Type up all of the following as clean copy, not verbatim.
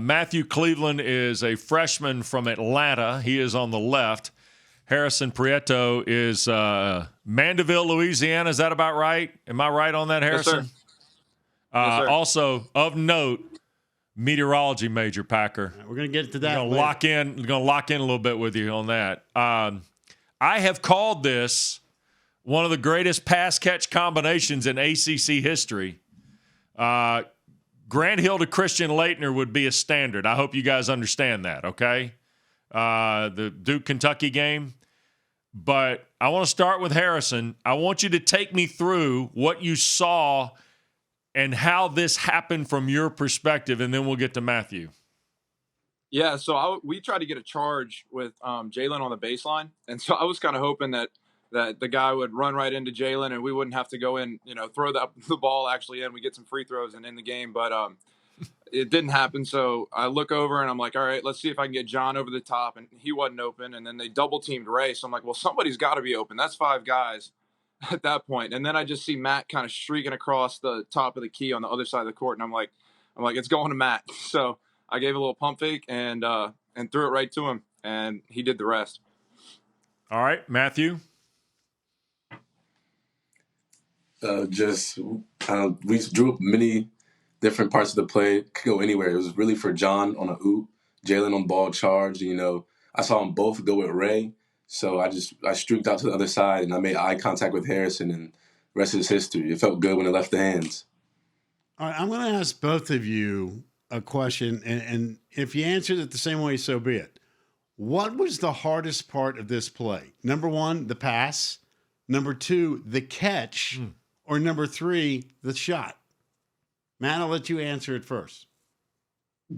Matthew Cleveland is a freshman from Atlanta. He is on the left. Harrison Prieto is Mandeville, Louisiana. Is that about right? Am I right on that, Harrison? Yes, sir. Yes, sir. Also, of note, meteorology major, Packer. Right, we're going to get to that. We're going to lock in a little bit with you on that. I have called this one of the greatest pass catch combinations in ACC history. Grant Hill to Christian Laettner would be a standard. I hope you guys understand that, okay? The Duke-Kentucky game. But I want to start with Harrison. I want you to take me through what you saw and how this happened from your perspective, and then we'll get to Matthew. Yeah, so we tried to get a charge with Jalen on the baseline, and so I was kind of hoping that the guy would run right into Jalen and we wouldn't have to go in, throw the ball actually in. We get some free throws and in the game, but it didn't happen. So I look over and I'm like, all right, let's see if I can get John over the top, and he wasn't open. And then they double teamed Ray, so I'm like, well, somebody's got to be open. That's 5 guys at that point. And then I just see Matt kind of streaking across the top of the key on the other side of the court, and I'm like, it's going to Matt. So I gave a little pump fake and threw it right to him, and he did the rest. All right, Matthew. We drew up many different parts of the play. Could go anywhere. It was really for John on a oop, Jalen on ball charge. I saw them both go with Ray, so I streaked out to the other side and I made eye contact with Harrison, and the rest is history. It felt good when it left the hands. All right, I'm going to ask both of you a question, and if you answered it the same way, so be it. What was the hardest part of this play? Number 1, the pass. Number 2, the catch. Or number 3, the shot? Matt, I'll let you answer it first.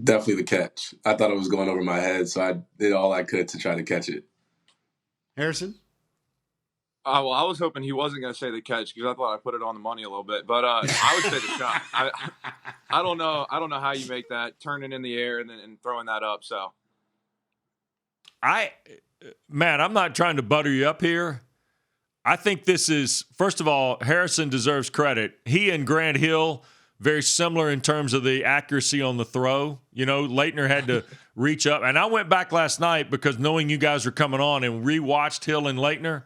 Definitely the catch. I thought it was going over my head, so I did all I could to try to catch it. Harrison? Well, I was hoping he wasn't going to say the catch because I thought I put it on the money a little bit. But I would say the shot. I don't know. I don't know how you make that, turning in the air and throwing that up. So, Matt, I'm not trying to butter you up here. I think this is, first of all, Harrison deserves credit. He and Grant Hill, very similar in terms of the accuracy on the throw. Laettner had to reach up. And I went back last night because knowing you guys were coming on and rewatched Hill and Laettner.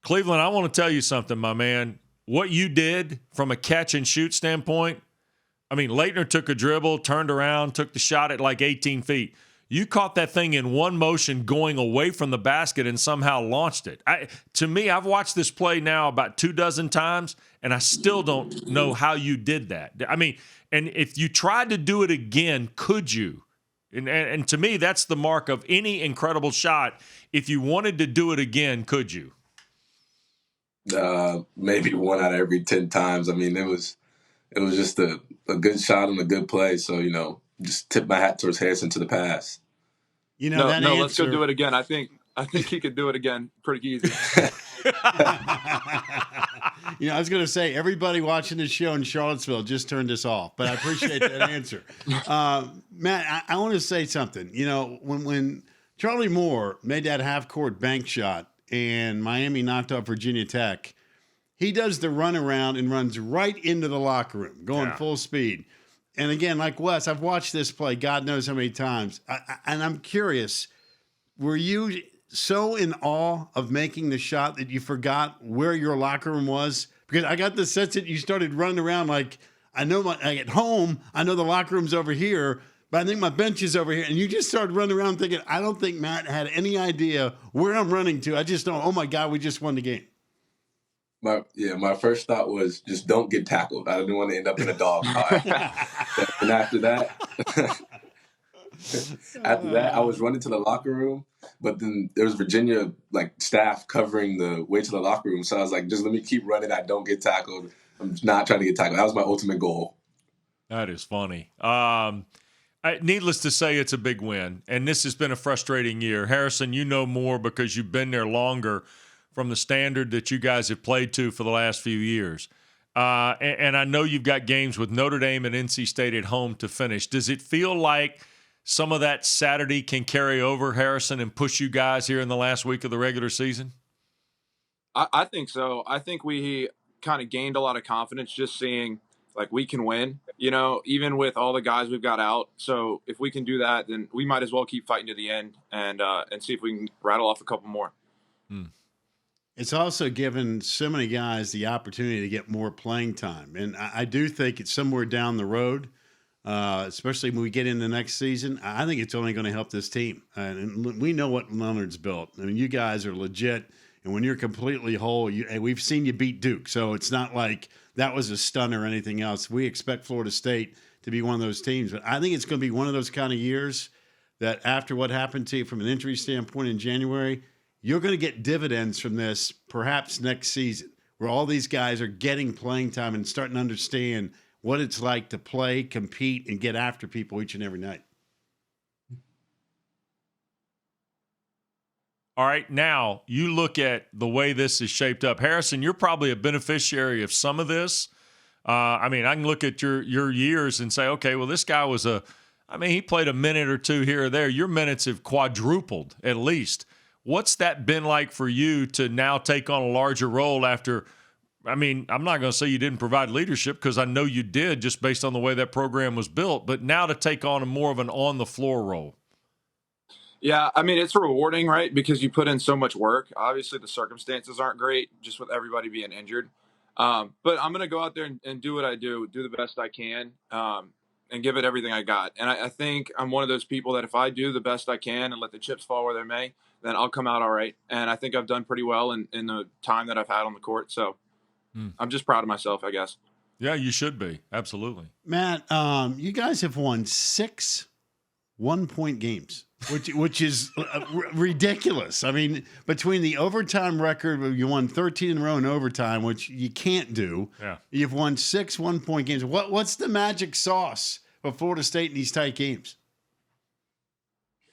Cleveland, I want to tell you something, my man. What you did from a catch and shoot standpoint, Laettner took a dribble, turned around, took the shot at like 18 feet. You caught that thing in one motion going away from the basket and somehow launched it. To me, I've watched this play now about 24 times, and I still don't know how you did that. And if you tried to do it again, could you? And to me, that's the mark of any incredible shot. If you wanted to do it again, could you? Maybe 1 out of every 10 times. It was just a good shot and a good play. So, just tip my hat towards Harrison to the pass. Let's go do it again. I think he could do it again pretty easy. I was going to say, everybody watching this show in Charlottesville just turned this off, but I appreciate that answer. Matt, I want to say something. When Charlie Moore made that half-court bank shot and Miami knocked off Virginia Tech, he does the runaround and runs right into the locker room, going full speed. And again, like Wes, I've watched this play God knows how many times. And I'm curious, were you so in awe of making the shot that you forgot where your locker room was? Because I got the sense that you started running around like, at home, I know the locker room's over here, but I think my bench is over here. And you just started running around thinking, I don't think Matt had any idea where I'm running to. I just know, oh my God, we just won the game. My first thought was just don't get tackled. I didn't want to end up in a dog pile. And after that, I was running to the locker room, but then there was Virginia staff covering the way to the locker room. So I was like, just let me keep running. I don't get tackled. I'm not trying to get tackled. That was my ultimate goal. That is funny. Needless to say, it's a big win, and this has been a frustrating year. Harrison, you know more because you've been there longer from the standard that you guys have played to for the last few years. And I know you've got games with Notre Dame and NC State at home to finish. Does it feel like some of that Saturday can carry over, Harrison, and push you guys here in the last week of the regular season? I think so. I think we kind of gained a lot of confidence just seeing like we can win, even with all the guys we've got out. So if we can do that, then we might as well keep fighting to the end and see if we can rattle off a couple more. It's also given so many guys the opportunity to get more playing time. And I do think it's somewhere down the road, especially when we get into next season. I think it's only going to help this team. And we know what Leonard's built. I mean, you guys are legit. And when you're completely whole, and we've seen you beat Duke. So it's not like that was a stun or anything else. We expect Florida State to be one of those teams. But I think it's going to be one of those kind of years that after what happened to you from an injury standpoint in January, you're going to get dividends from this perhaps next season, where all these guys are getting playing time and starting to understand what it's like to play, compete, and get after people each and every night. All right, now you look at the way this is shaped up. Harrison, you're probably a beneficiary of some of this. I can look at your years and say, okay, well, this guy was he played a minute or two here or there. Your minutes have quadrupled at least. What's that been like for you to now take on a larger role after – I'm not going to say you didn't provide leadership because I know you did just based on the way that program was built, but now to take on more of an on-the-floor role. Yeah, it's rewarding, right? Because you put in so much work. Obviously, the circumstances aren't great just with everybody being injured. But I'm going to go out there and do what I do the best I can, and give it everything I got. And I think I'm one of those people that if I do the best I can and let the chips fall where they may, then I'll come out all right. And I think I've done pretty well in the time that I've had on the court. So I'm just proud of myself, I guess. Yeah, you should be. Absolutely. Matt, you guys have won 6 one-point games, which is ridiculous. Between the overtime record, you won 13 in a row in overtime, which you can't do. Yeah. You've won 6 one-point games. What's the magic sauce of Florida State in these tight games?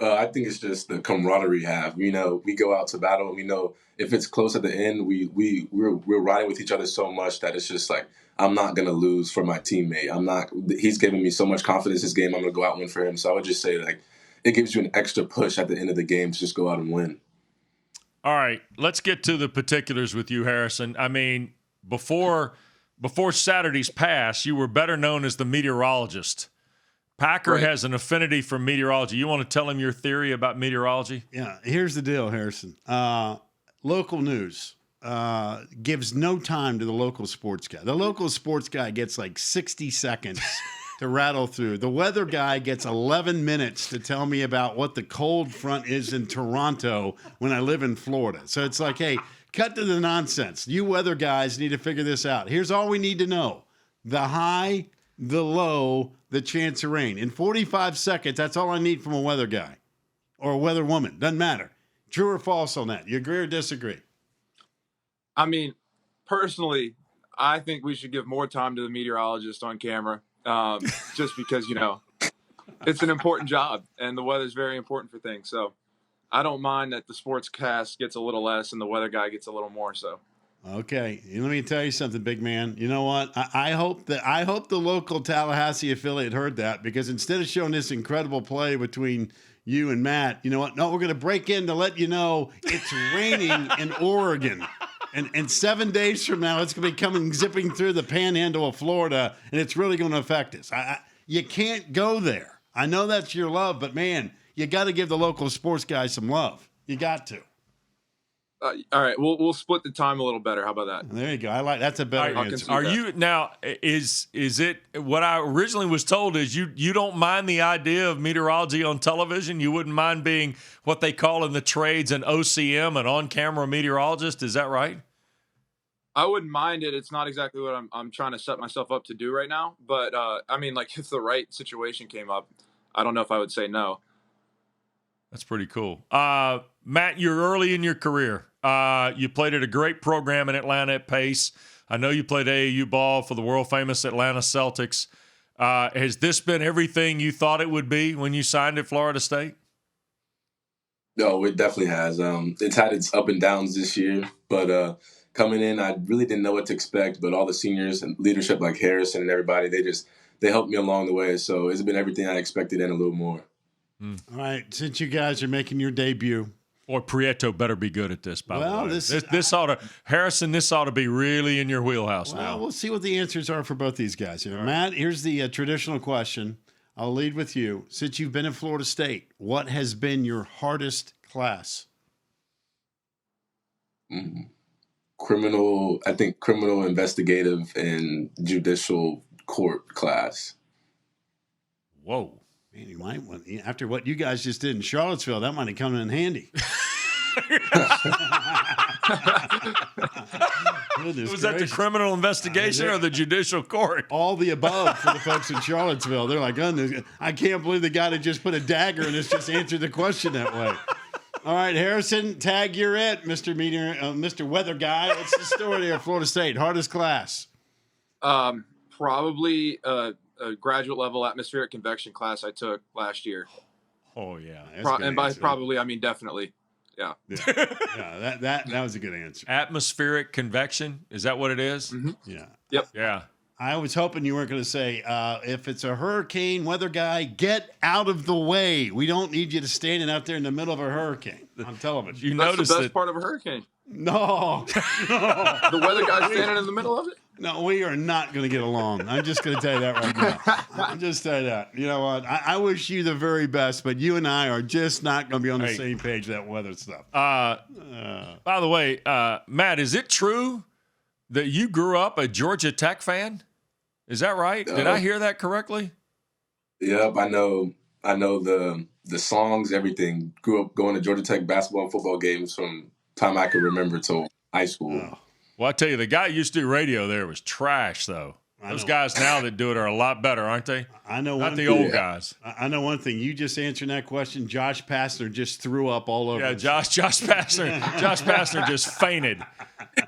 I think it's just the camaraderie we have. We go out to battle, and we know if it's close at the end, we're riding with each other so much that it's just like, I'm not gonna lose for my teammate. He's giving me so much confidence this game. I'm gonna go out and win for him. So I would just say, like, it gives you an extra push at the end of the game to just go out and win. All right, let's get to the particulars with you, Harrison. Before Saturday's pass, you were better known as the meteorologist. Packer has an affinity for meteorology. You want to tell him your theory about meteorology? Yeah, here's the deal, Harrison. Local news gives no time to the local sports guy. The local sports guy gets like 60 seconds to rattle through. The weather guy gets 11 minutes to tell me about what the cold front is in Toronto when I live in Florida. So it's like, hey, cut to the nonsense. You weather guys need to figure this out. Here's all we need to know. The high, the low, the chance of rain. In 45 seconds, that's all I need from a weather guy or a weather woman. Doesn't matter. True or false on that? You agree or disagree? Personally, I think we should give more time to the meteorologist on camera, just because, it's an important job and the weather is very important for things. So I don't mind that the sports cast gets a little less and the weather guy gets a little more. So. Okay, let me tell you something, big man. You know what? I hope the local Tallahassee affiliate heard that, because instead of showing this incredible play between you and Matt, you know what? No, we're going to break in to let you know it's raining in Oregon. And 7 days from now, it's going to be zipping through the panhandle of Florida, and it's really going to affect us. You can't go there. I know that's your love, but, man, you got to give the local sports guys some love. You got to. All right, we'll split the time a little better. How about that? There you go. I like that's a better answer. Are you now? Is it what I originally was told? Is you don't mind the idea of meteorology on television? You wouldn't mind being what they call in the trades an OCM, an on-camera meteorologist? Is that right? I wouldn't mind it. It's not exactly what I'm trying to set myself up to do right now. But if the right situation came up, I don't know if I would say no. That's pretty cool. Matt, you're early in your career. You played at a great program in Atlanta at Pace. I know you played AAU ball for the world-famous Atlanta Celtics. Has this been everything you thought it would be when you signed at Florida State? No, it definitely has. It's had its up and downs this year, but coming in, I really didn't know what to expect. But all the seniors and leadership like Harrison and everybody, they helped me along the way. So it's been everything I expected and a little more. All right, since you guys are making your debut, Boy, Prieto better be good at this, by Well, the way. this- This ought to, Harrison, this ought to be really in your wheelhouse Well, now. we'll see what the answers are for both these guys here. Matt, here's the traditional question. I'll lead with you. Since you've been at Florida State, what has been your hardest class? Criminal investigative and judicial court class. Whoa. Man, you might want, after what you guys just did in Charlottesville, that might have come in handy. Goodness Was that the gracious. criminal investigation or the judicial court? All the above for the folks in Charlottesville. They're like, I can't believe the guy that just put a dagger and has just answered the question that way. All right, Harrison, tag, you're it, Mr. Weather Guy. What's the story there at Florida State? Hardest class? Probably a graduate level atmospheric convection class I took last year. Oh, yeah. That's a good And by answer. probably, I mean definitely. Yeah. Yeah, that was a good answer. Atmospheric convection? Is that what it is? Mm-hmm. Yeah. Yeah. I was hoping you weren't going to say, if it's a hurricane, Weather Guy, get out of the way. We don't need you to standing out there in the middle of a hurricane on television. You That's notice the best that part of a hurricane. No. The weather guy standing in the middle of it. No, we are not going to get along. I'm just going to tell you that right now. I'm just telling you that. You know what? I wish you the very best, but you and I are just not going to be on the Hey. same page that weather stuff. by the way, Matt, is it true that you grew up a Georgia Tech fan? Is that right? Did I hear that correctly? Yep, I know the songs, everything. Grew up going to Georgia Tech basketball and football games from time I could remember till high school. Oh. Well, I tell you, the guy who used to do radio there was trash, though. I Those know. guys now that do it are a lot better, aren't they? I know Not one the thing. old guys. I know one thing. You just answered that question. Josh Pastner just threw up all over. Yeah, himself. Josh Pastner just fainted.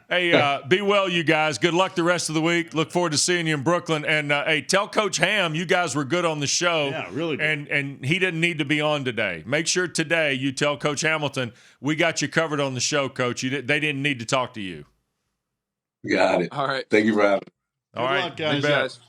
Hey, be well, you guys. Good luck the rest of the week. Look forward to seeing you in Brooklyn. And hey, tell Coach Ham you guys were good on the show. Yeah, really good. And he didn't need to be on today. Make sure today you tell Coach Hamilton we got you covered on the show, Coach. They didn't need to talk to you. Got it. All right. Thank you for having me. All Good right, luck, guys. you Thanks, bet. guys.